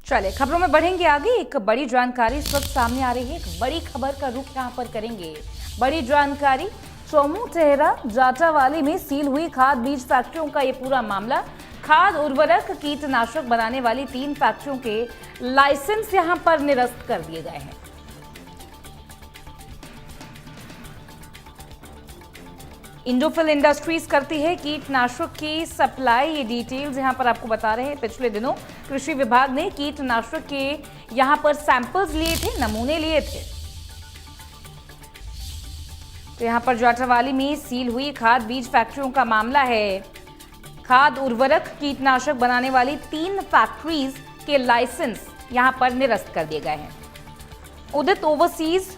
चलिए खबरों में बढ़ेंगे आगे। एक बड़ी जानकारी इस वक्त सामने आ रही है। एक बड़ी खबर का रुख यहाँ पर करेंगे। बड़ी जानकारी, चोमू टेहरा जाटावाली में सील हुई खाद बीज फैक्ट्रियों का ये पूरा मामला। खाद उर्वरक कीटनाशक बनाने वाली 3 फैक्ट्रियों के लाइसेंस यहां पर निरस्त कर दिए गए हैं। इंडोफिल इंडस्ट्रीज करती है कीटनाशक की सप्लाई। ये डिटेल्स यहां पर आपको बता रहे हैं। पिछले दिनों कृषि विभाग ने कीटनाशक के यहां पर सैंपल्स लिए थे, नमूने लिए थे। तो यहां पर जाटावाली में सील हुई खाद बीज फैक्ट्रियों का मामला है। खाद उर्वरक कीटनाशक बनाने वाली 3 फैक्ट्रीज के लाइसेंस यहां पर निरस्त कर दिए गए हैं। उदित ओवरसीज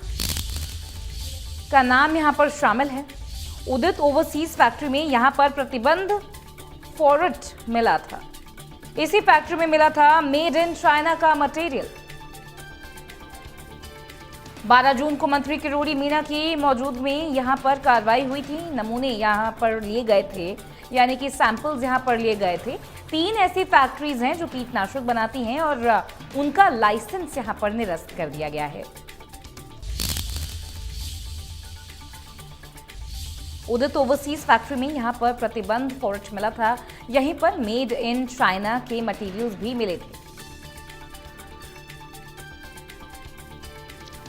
का नाम यहां पर शामिल है। उदित ओवरसीज फैक्ट्री में यहां पर प्रतिबंध फॉरेट मिला था। इसी फैक्ट्री में मिला था मेड इन चाइना का मटेरियल। 12 जून को मंत्री किरोड़ी मीना की मौजूदगी में यहां पर कार्रवाई हुई थी। नमूने यहां पर लिए गए थे, यानी कि सैंपल्स यहां पर लिए गए थे। 3 ऐसी फैक्ट्रीज हैं जो कीटनाशक बनाती हैं और उनका लाइसेंस यहां पर निरस्त कर दिया गया है। उदित ओवरसीज फैक्ट्री में यहां पर प्रतिबंध फॉरेट मिला था। यहीं पर मेड इन चाइना के मटेरियल्स भी मिले थे।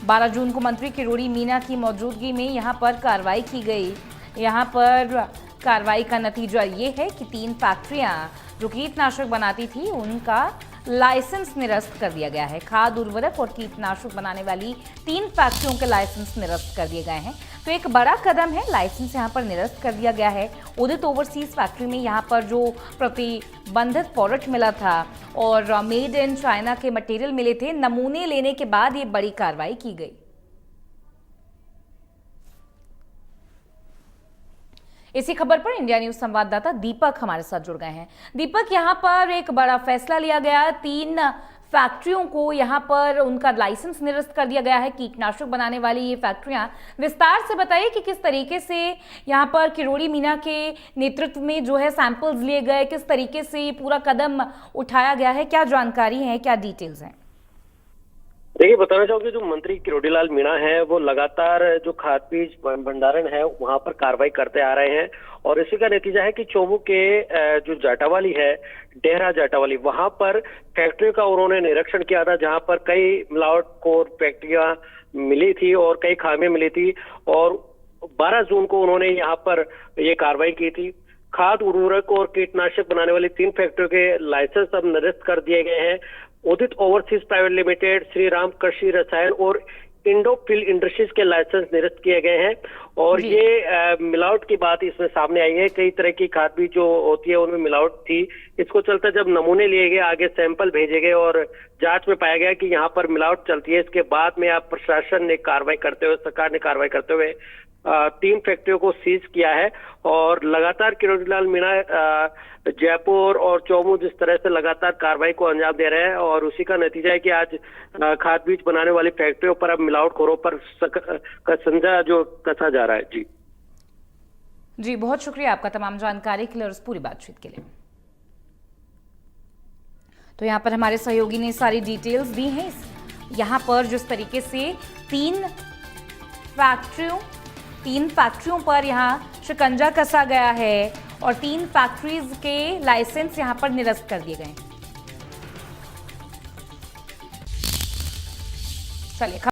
12 जून को मंत्री किरोड़ी मीना की मौजूदगी में यहां पर कार्रवाई की गई। यहां पर कार्रवाई का नतीजा ये है कि 3 फैक्ट्रियां जो कीटनाशक बनाती थी उनका लाइसेंस निरस्त कर दिया गया है। खाद उर्वरक और कीटनाशक बनाने वाली 3 फैक्ट्रियों के लाइसेंस निरस्त कर दिए गए हैं। तो एक बड़ा कदम है, लाइसेंस यहां पर निरस्त कर दिया गया है। उदित ओवरसीज फैक्ट्री में यहां पर जो प्रतिबंधित फॉरेट मिला था और मेड इन चाइना के मटेरियल मिले थे, नमूने लेने के बाद ये बड़ी कार्रवाई की गई। इसी खबर पर इंडिया न्यूज संवाददाता दीपक हमारे साथ जुड़ गए हैं। दीपक, यहां पर एक बड़ा फैसला लिया गया। 3 फैक्ट्रियों को यहां पर उनका लाइसेंस निरस्त कर दिया गया है, कीटनाशक बनाने वाली ये फैक्ट्रियां। विस्तार से बताइए कि किस तरीके से यहां पर किरोड़ी मीना के नेतृत्व में जो है सैंपल्स लिए गए, किस तरीके से ये पूरा कदम उठाया गया है, क्या जानकारी है, क्या डिटेल्स हैं? देखिए, बताना चाहूंगी जो मंत्री किरोड़ीलाल मीणा है वो लगातार जो खाद बीज भंडारण है वहां पर कार्रवाई करते आ रहे हैं और इसी का नतीजा है कि चोमू के जो जाटावाली है, डेहरा जाटावाली, वहां पर फैक्ट्रियों का उन्होंने निरीक्षण किया था जहां पर कई मिलावटखोर फैक्ट्रियां मिली थी और कई खामियां मिली थी और 12 जून को उन्होंने यहाँ पर ये कार्रवाई की थी। खाद उर्वरक और कीटनाशक बनाने वाली 3 फैक्ट्रियों के लाइसेंस अब निरस्त कर दिए गए हैं। Udit overseas private limited, Shri Ram Krishi Rasayan और इंडोफिल इंडस्ट्रीज के लाइसेंस निरस्त किए गए हैं और ये मिलावट की बात इसमें सामने आई है। कई तरह की खाद बीज जो होती है उनमें मिलावट थी। इसको चलते जब नमूने लिए गए, आगे सैंपल भेजे गए और जांच में पाया गया कि यहाँ पर मिलावट चलती है। इसके बाद में आप प्रशासन ने कार्रवाई करते हुए, सरकार ने कार्रवाई करते हुए 3 फैक्ट्रियों को सीज किया है और लगातार किरोड़ीलाल मीणा जयपुर और चोमू जिस तरह से लगातार कार्रवाई को अंजाम दे रहे हैं और उसी का नतीजा है कि आज खाद बीज बनाने वाली फैक्ट्रियों पर अब मिलावटखोरों पर संजा जो कसा जा रहा है। जी, बहुत शुक्रिया आपका तमाम जानकारी के लिए और उस पूरी बातचीत के लिए। तो यहाँ पर हमारे सहयोगी ने सारी डिटेल्स दी हैं। यहाँ पर जिस तरीके से 3 फैक्ट्रियों पर यहाँ शिकंजा कसा गया है और 3 फैक्ट्रीज के लाइसेंस यहाँ पर निरस्त कर दिए गए। चलिए।